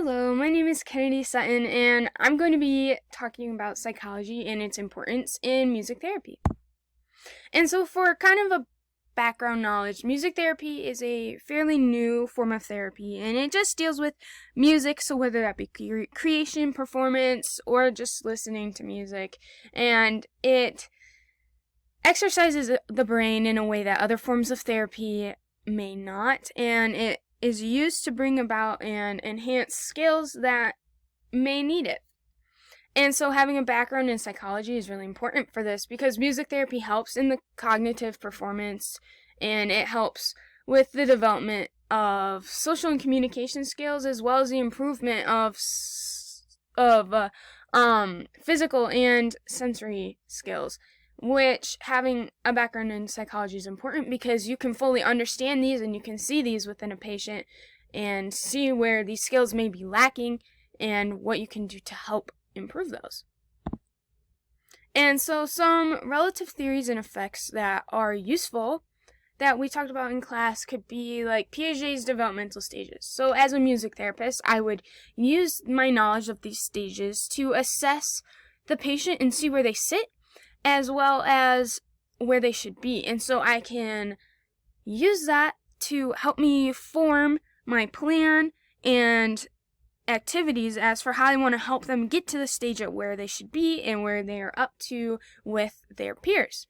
Hello, my name is Kennedy Sutton, and I'm going to be talking about psychology and its importance in music therapy. And so, for kind of a background knowledge, music therapy is a fairly new form of therapy, and it just deals with music, so whether that be creation, performance, or just listening to music, and it exercises the brain in a way that other forms of therapy may not, and it is used to bring about and enhance skills that may need it. And so having a background in psychology is really important for this because music therapy helps in the cognitive performance, and it helps with the development of social and communication skills as well as the improvement of physical and sensory skills, which having a background in psychology is important because you can fully understand these and you can see these within a patient and see where these skills may be lacking and what you can do to help improve those. And so some relative theories and effects that are useful that we talked about in class could be like Piaget's developmental stages. So as a music therapist, I would use my knowledge of these stages to assess the patient and see where they sit, as well as where they should be. And so I can use that to help me form my plan and activities as for how I want to help them get to the stage at where they should be and where they are up to with their peers.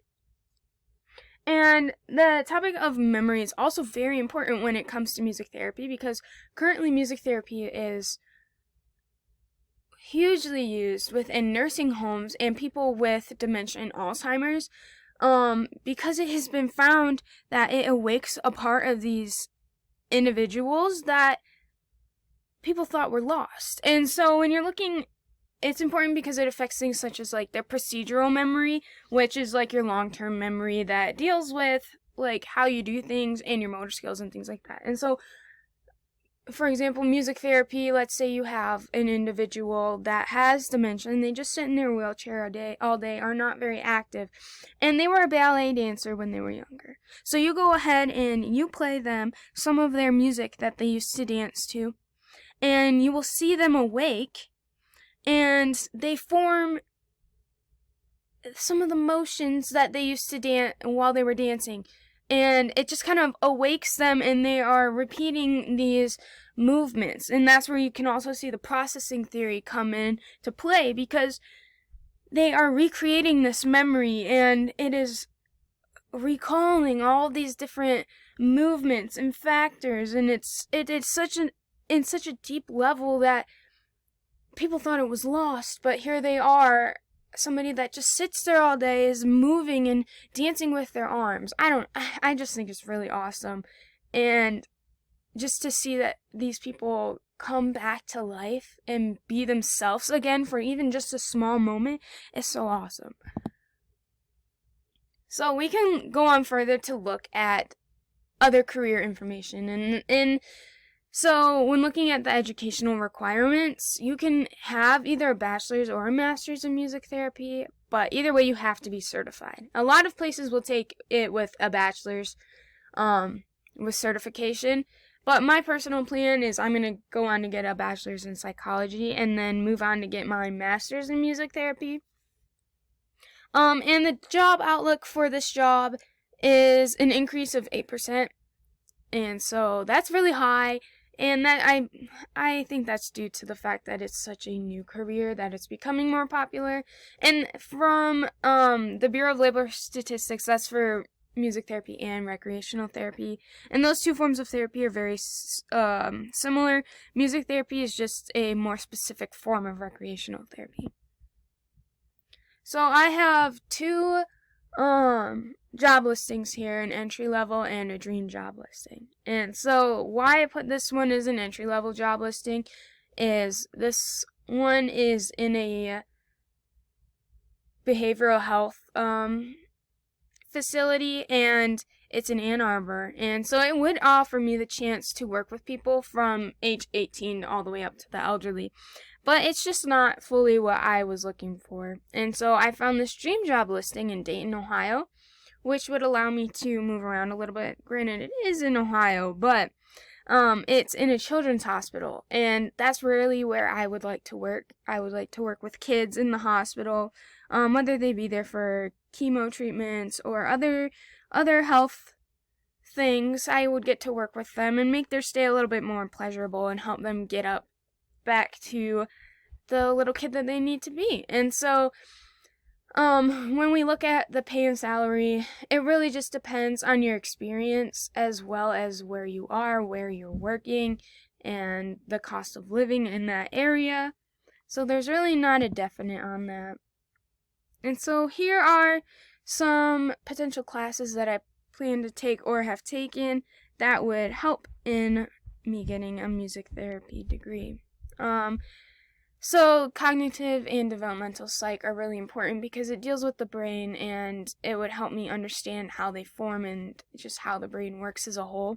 And the topic of memory is also very important when it comes to music therapy because currently music therapy is hugely used within nursing homes and people with dementia and Alzheimer's, because it has been found that it awakes a part of these individuals that people thought were lost. And so when you're looking, it's important because it affects things such as like their procedural memory, which is like your long-term memory that deals with like how you do things and your motor skills and things like that. And so for example, music therapy, let's say you have an individual that has dementia and they just sit in their wheelchair all day, are not very active, and they were a ballet dancer when they were younger. So you go ahead and you play them some of their music that they used to dance to, and you will see them awake, and they form some of the motions that they used to dance while they were dancing. And it just kind of awakes them, and they are repeating these movements. And that's where you can also see the processing theory come in to play, because they are recreating this memory, and it is recalling all these different movements and factors. And it's in such a deep level that people thought it was lost, but here they are. Somebody that just sits there all day is moving and dancing with their arms. I just think it's really awesome. And just to see that these people come back to life and be themselves again for even just a small moment is so awesome. So we can go on further to look at other career information. And so when looking at the educational requirements, you can have either a bachelor's or a master's in music therapy, but either way you have to be certified. A lot of places will take it with a bachelor's with certification, but my personal plan is I'm going to go on to get a bachelor's in psychology and then move on to get my master's in music therapy. And the job outlook for this job is an increase of 8%, and so that's really high. And that I think that's due to the fact that it's such a new career that it's becoming more popular. And from the Bureau of Labor Statistics, that's for music therapy and recreational therapy. And those two forms of therapy are very similar. Music therapy is just a more specific form of recreational therapy. So I have two job listings here, an entry level and a dream job listing. And so why I put this one as an entry level job listing is this one is in a behavioral health facility, and it's in Ann Arbor. And so it would offer me the chance to work with people from age 18 all the way up to the elderly. But it's just not fully what I was looking for. And so I found this dream job listing in Dayton, Ohio, which would allow me to move around a little bit. Granted, it is in Ohio, but It's in a children's hospital, and that's really where I would like to work. I would like to work with kids in the hospital, whether they be there for chemo treatments or other health things. I would get to work with them and make their stay a little bit more pleasurable and help them get up back to the little kid that they need to be. And so when we look at the pay and salary, it really just depends on your experience as well as where you are, where you're working, and the cost of living in that area. So there's really not a definite on that. And so here are some potential classes that I plan to take or have taken that would help in me getting a music therapy degree. So cognitive and developmental psych are really important because it deals with the brain, and it would help me understand how they form and just how the brain works as a whole.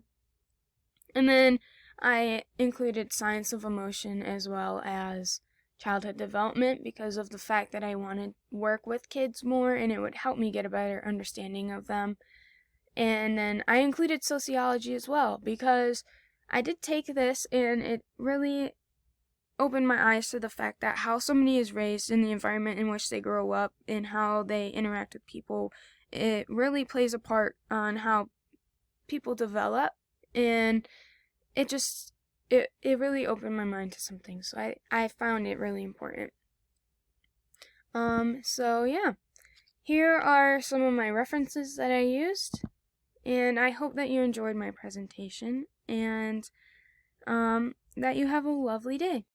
And then I included science of emotion as well as childhood development because of the fact that I want to work with kids more and it would help me get a better understanding of them. And then I included sociology as well because I did take this and it really opened my eyes to the fact that how somebody is raised in the environment in which they grow up and how they interact with people, it really plays a part on how people develop, and it really opened my mind to some things. So I found it really important. So yeah, here are some of my references that I used, and I hope that you enjoyed my presentation and that you have a lovely day.